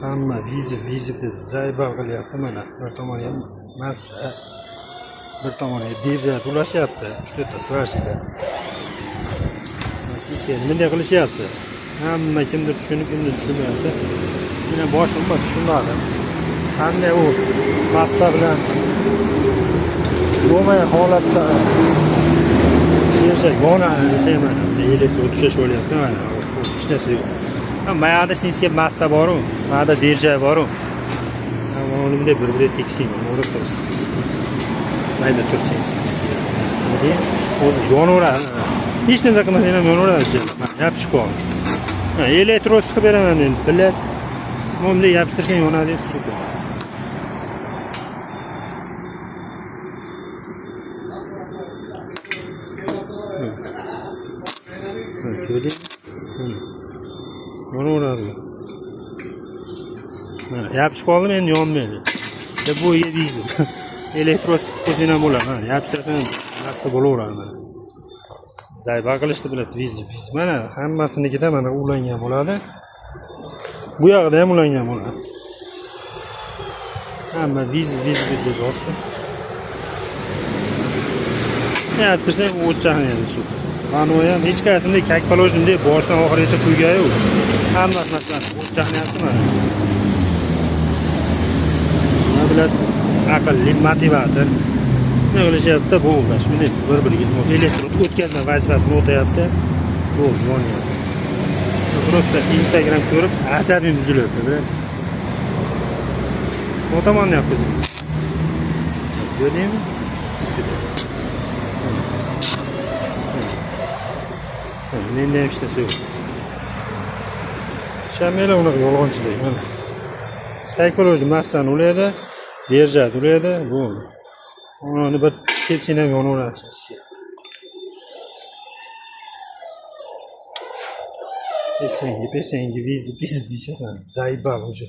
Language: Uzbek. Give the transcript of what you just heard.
Hamma vizib deb zaybal qilyapti mana. Bir tomoni ham massa, bir tomoni dirjat ulashyapti. 3-4 ta svashida. Masisi bunday qilishyapti. Hamma kimdir tushunib, kimdir tushunmayapti. Meni boshim tushunmadim. Qanday u massa bilan bo'lmagan holatda yersa gona desayman, elektr o'tishash bo'lyapti mana. Hech narsa yo'q. Mayada sinsiya massa bor-ku, mayada dirja bor-ku. Uni bunday bir-biriga teksing, o'rib turibsiz. Mayda tursangiz. Nima? O'zi yonaveradi. Hech narsa qilmasang ham yonaveradi. Yopishib qo'y. Elektro siqib beraman men, billar. Bunday yopishtirsang yonadi, super. Şöyle yonaveradi. Mana yopishib qoldim, endi yonmaydi. Bu yeydi. Elektro siqib qo'ysang ham bo'ladi. Mana yopishtirsang narsa bo'laveradi mana. Zayba qilishni biladi, vizib. Mana hammasinikida mana ulangan bo'ladi. Bu yoqda ham ulangan bo'ladi. Hamma vizib deb yozdi. Yopishtirsang o'chchani endi shu. Mana ham hech qaysimda kak poложенный boshdan oxirigacha quygan yo'q. Hammasi masalan o'chchaqnyapti mana. Nima biladi? Aqlli motivator. Nima qilishyapti? Bu o'g'lash. Bunday bir-biriga elektr o'tkazma vazifasini o'tayapti. Bu yonyapti. Просто Instagram ko'rib asabim buzilyapti, bilan. O'tamonni yapmiz. Ko'rdingmi? Menda ham hech narsa yo'q. Shamela unaqa yolg'onchilik mana. Teknologiya massani ulaydi, dirjat ulaydi, bu. Uni bir ketsang ham yonaveradi. Pessengi, vizib deyishasan, zaybal уже.